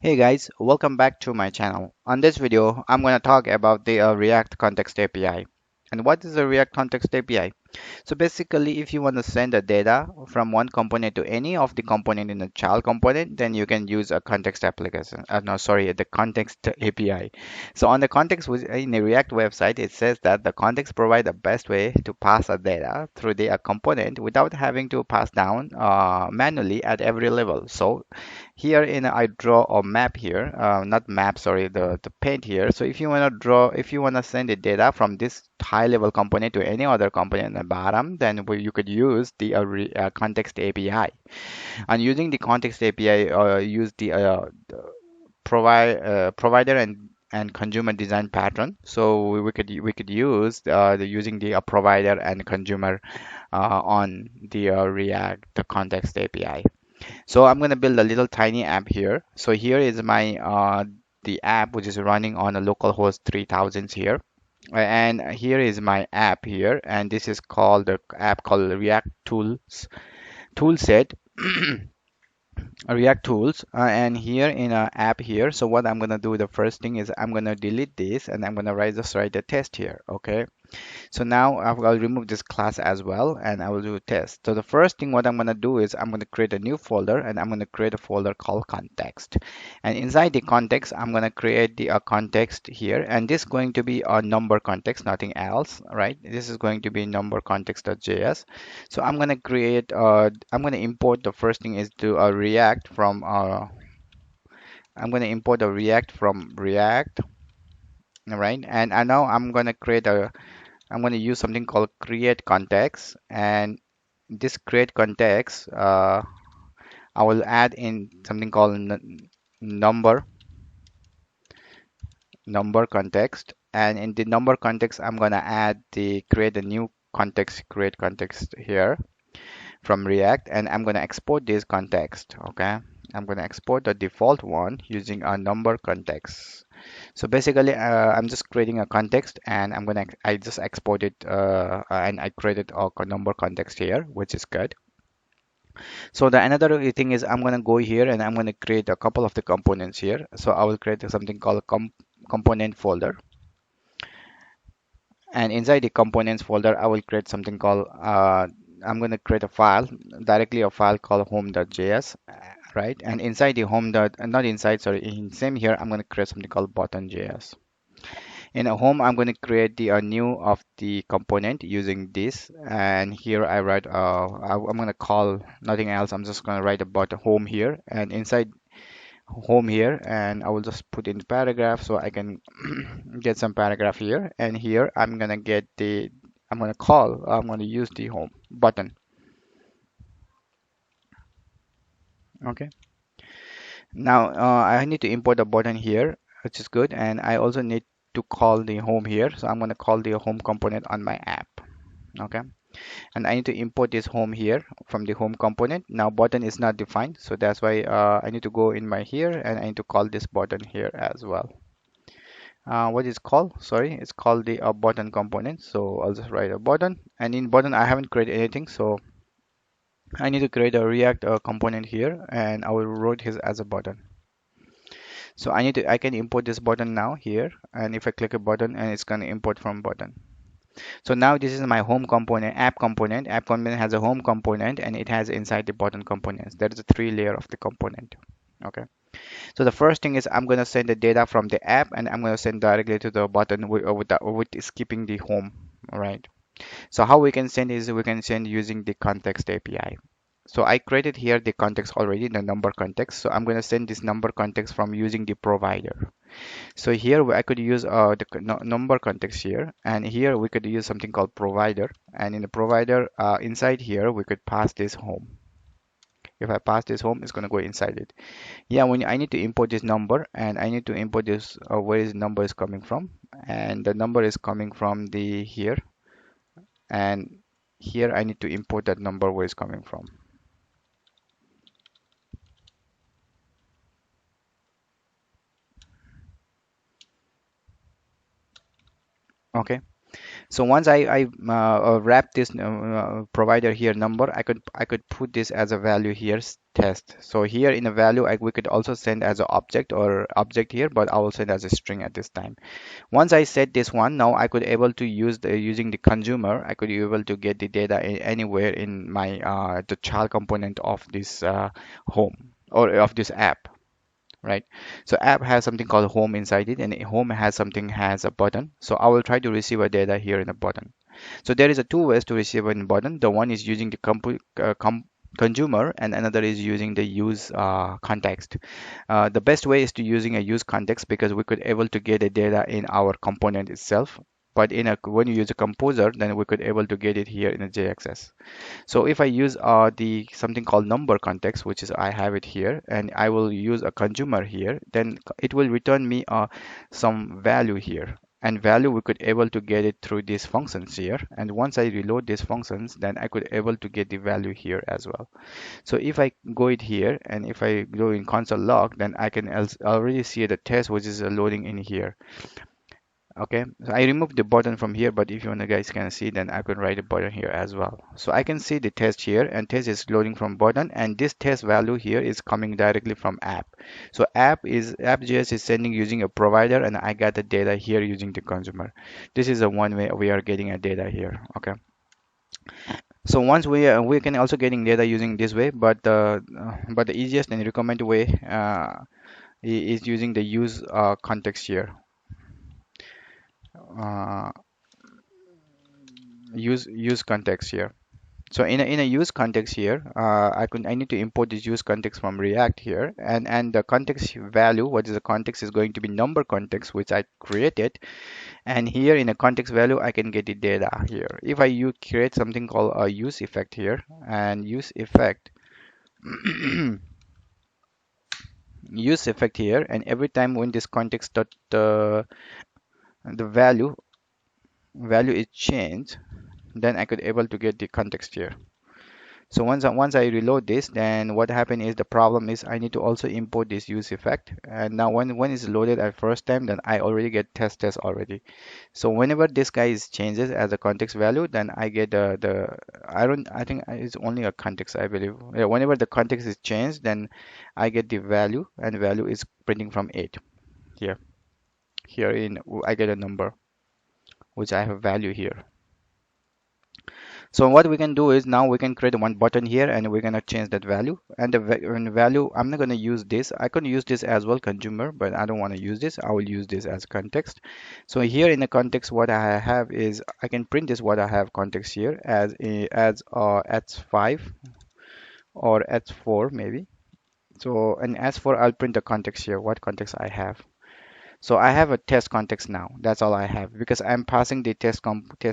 Hey guys, welcome back to my channel. On this video, I'm going to talk about the React Context API. And what is a React Context API? So basically, if you want to send the data from one component to any of the component in the child component, then you can use a context application. No, sorry, the context API. So on the context in the React website, it says that the context provide the best way to pass a data through the component without having to pass down manually at every level. So here in I draw a map here, not map, sorry, the paint here. So if you want to if you want to send the data from this high level component to any other component in the bottom, then you could use the context API. And using the context API, use the provider and consumer design pattern. So we could use the using the provider and consumer on the React the context API. So I'm going to build a little tiny app here. So here is my the app which is running on a localhost 3000 here. And here is my app here, and this is called the app called React Tools Toolset. React tools and here in our app here. So what I'm gonna do, the first thing is I'm gonna delete this and I'm gonna just write a test here. Okay, so now I'll remove this class as well and I will do a test. So the first thing what I'm going to do is I'm going to create a new folder and I'm going to create a folder called context. And inside the context, I'm going to create the context here, and this is going to be a number context, nothing else, right? This is going to be number context.js. So I'm going to create, I'm going to import, the first thing is to React from, I'm going to import a React from React, all right? And now I'm going to create a I'm going to use something called create context, and this create context I will add in something called number context, and in the number context I'm going to add the create a new context, create context here from React, and I'm going to export this context. Okay, I'm going to export the default one using a number context. So basically, I'm just creating a context, and I just export it, and I created a number context here, which is good. So the another thing is I'm gonna go here and I'm gonna create a couple of the components here. So I will create something called component folder, and inside the components folder, I will create something called I'm gonna create a file, directly a file called home.js, right? And inside the home dot, not inside, sorry, in same here, I'm gonna create something called button.js. In a home, I'm going to create the new of the component using this. And here I write, I'm going to call nothing else. I'm just going to write about the home here and inside home here. And I will just put in the paragraph so I can get some paragraph here. And here I'm going to get the, I'm going to use the home button. Okay. Now I need to import the button here, which is good. And I also need to call the home here. So I'm going to call the home component on my app. Okay, and I need to import this home here from the home component. Now button is not defined, so that's why I need to go in my here and I need to call this button here as well. What is called? Sorry, it's called the button component. So I'll just write a button, and in button I haven't created anything, so I need to create a React component here, and I will write his as a button. So I can import this button now here, and if I click a button, and it's gonna import from button. So now this is my home component, app component. App component has a home component and it has inside the button components. There is a three layer of the component. Okay. So the first thing is I'm going to send the data from the app and I'm going to send directly to the button with skipping the home. All right. So how we can send is we can send using the context API. So I created here the context already, the number context. So I'm going to send this number context from using the provider. So here I could use the number context here, and here we could use something called provider. And in the provider, inside here, we could pass this home. If I pass this home, it's going to go inside it. Yeah, when I need to import this number, and I need to import this where is number is coming from, and the number is coming from the here, and here I need to import that number where it's coming from. Okay. So once I wrap this provider here number, I could put this as a value here test. So here in a value we could also send as an object or object here, but I will send as a string at this time. Once I set this one, now I could able to use the using the consumer, I could be able to get the data anywhere in my the child component of this home or of this app, right? So app has something called home inside it, and home has something has a button. So I will try to receive a data here in a button. So there is a two ways to receive a button. The one is using the consumer, and another is using the use context. The best way is to using a use context because we could able to get the data in our component itself. But when you use a composer, then we could able to get it here in a JXS. So if I use the something called number context, which is I have it here, and I will use a consumer here, then it will return me some value here. And value we could able to get it through these functions here. And once I reload these functions, then I could able to get the value here as well. So if I go it here and if I go in console log, then I can already see the test which is loading in here. Okay, so I removed the button from here, but if you want to guys can see, then I could write a button here as well. So I can see the test here, and test is loading from button, and this test value here is coming directly from app. So app.js is sending using a provider, and I got the data here using the consumer. This is the one way we are getting a data here. Okay. So once we can also getting data using this way, but the easiest and recommended way is using the use context here. Uh, use context here. So in a use context here, I need to import this use context from React here, and the context value, what is the context, is going to be number context which I created, and here in a context value I can get the data here. If I create something called a use effect here, and use effect use effect here, and every time when this context dot the value is changed, then I could able to get the context here. So once I reload this, then what happened is the problem is I need to also import this use effect. And now when it's loaded at first time, then I already get test already. So whenever this guy is changes as a context value, then I get the I think it's only a context, I believe. Yeah, whenever the context is changed, then I get the value, and value is printing from 8 here. Here in I get a number which I have value here. So what we can do is now we can create one button here, and we're gonna change that value. And the value, I'm not gonna use this. I can use this as well, consumer, but I don't want to use this. I will use this as context. So here in the context, what I have is I can print this what I have context here as S5 or S4 maybe. So and S4 I'll print the context here, what context I have. So I have a test context now. That's all I have because I'm passing the test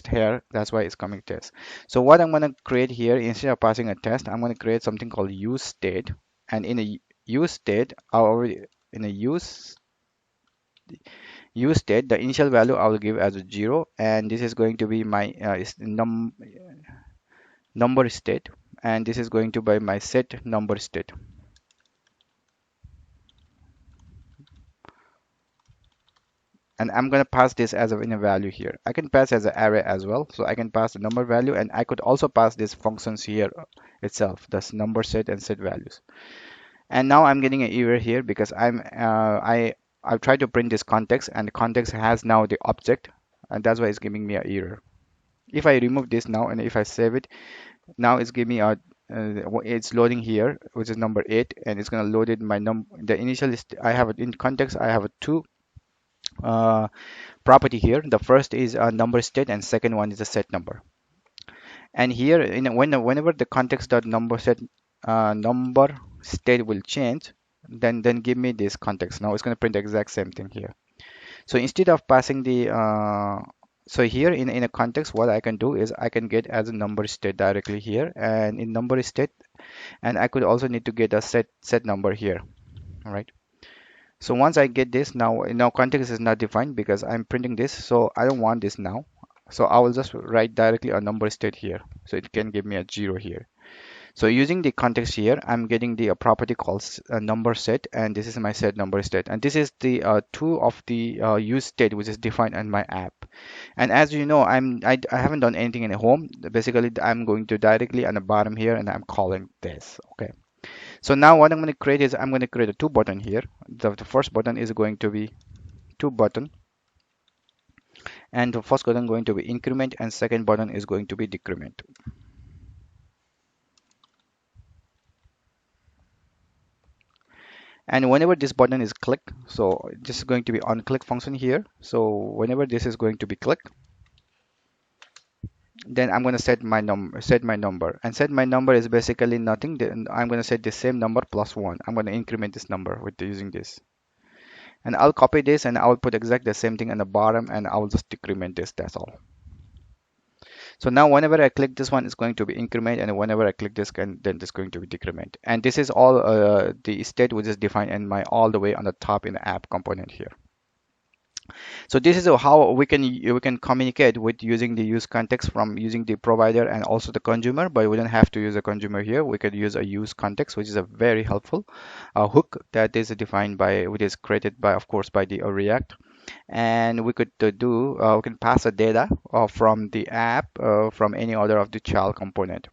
here. That's why it's coming test. So what I'm going to create here, instead of passing a test, I'm going to create something called use state. And in a use state, I already in a use state, the initial value I will give as a 0, and this is going to be my number state, and this is going to be my set number state. And I'm going to pass this as in a value here. I can pass as an array as well. So I can pass the number value, and I could also pass these functions here itself, that's number set and set values. And now I'm getting an error here because I've tried to print this context, and the context has now the object, and that's why it's giving me an error. If I remove this now and if I save it, now it's giving me a it's loading here, which is number 8, and it's going to load it my the initial list. I have it in context. I have a two property here. The first is a number state, and second one is a set number. And here whenever the context dot number set number state will change, then give me this context. Now it's going to print the exact same thing here. So instead of passing the so here in a context, what I can do is I can get as a number state directly here, and in number state, and I could also need to get a set number here. All right. So once I get this, now context is not defined because I'm printing this, so I don't want this now. So I will just write directly a number state here, so it can give me a 0 here. So using the context here, I'm getting the property called number set, and this is my set number state, and this is the two of the use state which is defined in my app. And as you know, I haven't done anything in a home. Basically, I'm going to directly on the bottom here, and I'm calling this. Okay. So now what I'm going to create is I'm going to create a two button here. The first button is going to be two button, and the first button going to be increment, and second button is going to be decrement. And whenever this button is clicked, so this is going to be on click function here. So whenever this is going to be clicked, then I'm going to set my number, and set my number is basically nothing. Then I'm going to set the same number plus one. I'm going to increment this number with using this, and I'll copy this and I'll put exactly the same thing on the bottom, and I'll just decrement this. That's all. So now whenever I click this one, it's going to be increment, and whenever I click this, then it's going to be decrement. And this is all the state which is defined in my all the way on the top in the app component here. So this is how we can communicate with using the use context from using the provider and also the consumer, but we don't have to use a consumer here. We could use a use context, which is a very helpful hook that is defined by, which is created by, of course, by the React. And we could we can pass the data from the app from any other of the child component.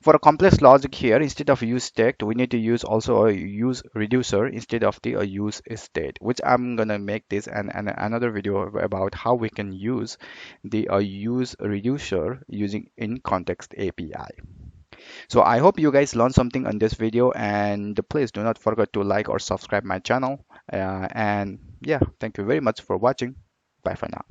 For a complex logic here, instead of use state, we need to use also a use reducer instead of the use state, which I'm gonna make this and another video about how we can use the use reducer using in context API. So I hope you guys learned something on this video, and please do not forget to like or subscribe my channel. And yeah, thank you very much for watching. Bye for now.